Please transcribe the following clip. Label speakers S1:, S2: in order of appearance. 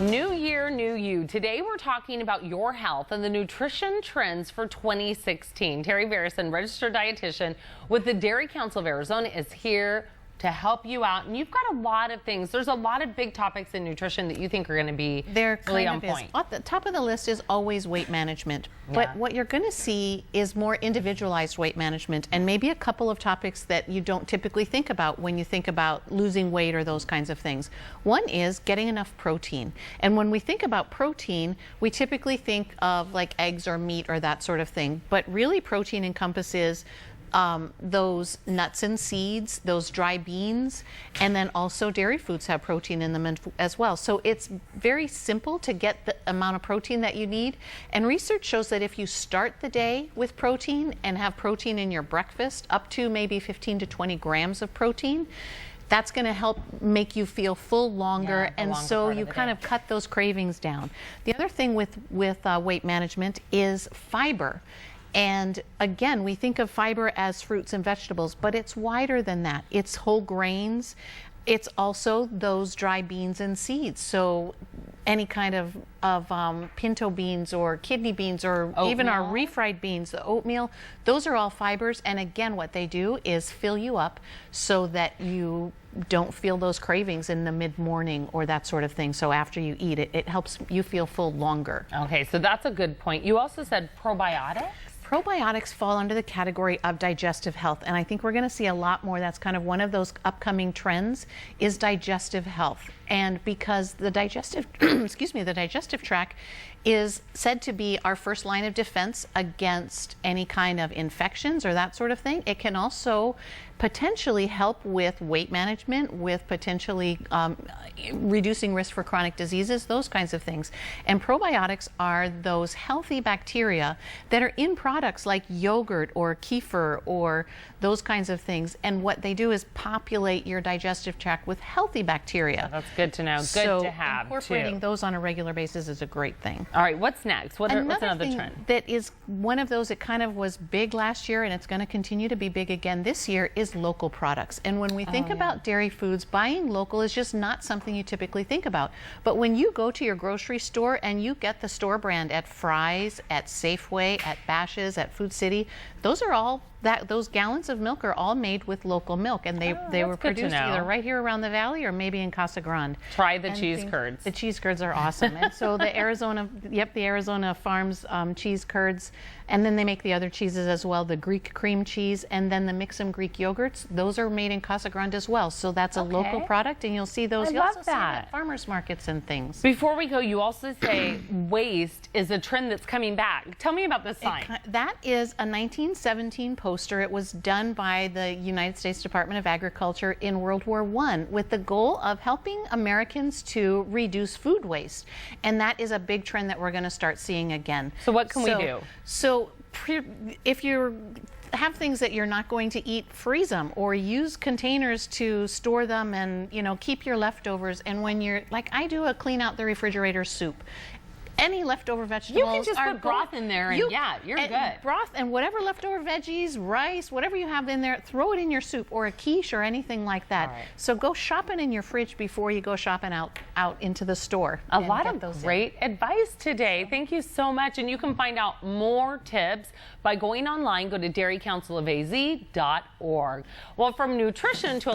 S1: New year, new you. Today we're talking about your health and the nutrition trends for 2016. Terri Verason, registered dietitian with the Dairy Council of Arizona, is here to help you out. And you've got a lot of things. There's a lot of big topics in nutrition that you think are going to be really on point.
S2: At the top of the list is always weight management. But what you're going to see is more individualized weight management and maybe a couple of topics that you don't typically think about when you think about losing weight or those kinds of things. One is getting enough protein. And when we think about protein, we typically think of like eggs or meat or that sort of thing. But really protein encompasses those nuts and seeds, those dry beans, and then also dairy foods have protein in them as well. So it's very simple to get the amount of protein that you need. And research shows that if you start the day with protein and have protein in your breakfast, up to maybe 15 to 20 grams of protein, that's going to help make you feel full longer, and so you kind of cut those cravings down. The other thing with weight management is fiber. And again, we think of fiber as fruits and vegetables, but it's wider than that. It's whole grains. It's also those dry beans and seeds. So any kind of pinto beans or kidney beans or oatmeal, even our refried beans, the oatmeal, those are all fibers. And again, what they do is fill you up so that you don't feel those cravings in the mid-morning or that sort of thing. So after you eat it, it helps you feel full longer.
S1: Okay, so that's a good point. You also said probiotics?
S2: Probiotics fall under the category of digestive health, and I think we're going to see a lot more. That's kind of one of those upcoming trends is digestive health. And because the digestive, the digestive tract is said to be our first line of defense against any kind of infections or that sort of thing, it can also potentially help with weight management, with potentially reducing risk for chronic diseases, those kinds of things. And probiotics are those healthy bacteria that are in products like yogurt or kefir or those kinds of things. And what they do is populate your digestive tract with healthy bacteria.
S1: That's good to know. Good to have.
S2: Incorporating those on a regular basis is a great thing.
S1: All right, what's next? What's another
S2: thing
S1: trend?
S2: That is one of those that kind of was big last year and it's going to continue to be big again this year is local products. And when we think about dairy foods, buying local is just not something you typically think about. But when you go to your grocery store and you get the store brand at Fry's, at Safeway, at Bash's, at Food City, those are all those gallons of milk are all made with local milk, and they were produced either right here around the valley or maybe in Casa Grande.
S1: Try the cheese curds.
S2: The cheese curds are awesome. And so the Arizona Farms cheese curds, and then they make the other cheeses as well, the Greek cream cheese, and then the Mix'em Greek yogurts. Those are made in Casa Grande as well. So that's a local product, and you'll see those.
S1: I love that.
S2: At farmers markets and things.
S1: Before we go, you also say waste is a trend that's coming back. Tell me about this sign.
S2: That is a 1917 poster. It was done by the United States Department of Agriculture in World War I with the goal of helping Americans to reduce food waste. And that is a big trend that we're going to start seeing again.
S1: So what can we do?
S2: So if you have things that you're not going to eat, freeze them or use containers to store them and, keep your leftovers. And when you're, like I do, a clean out the refrigerator soup. Any leftover vegetables.
S1: You can just put broth in there and you're good.
S2: Broth and whatever leftover veggies, rice, whatever you have in there, throw it in your soup or a quiche or anything like that. Right. So go shopping in your fridge before you go shopping out into the store.
S1: A lot of great advice today. Thank you so much. And you can find out more tips by going online. Go to dairycouncilofaz.org. Well, from nutrition to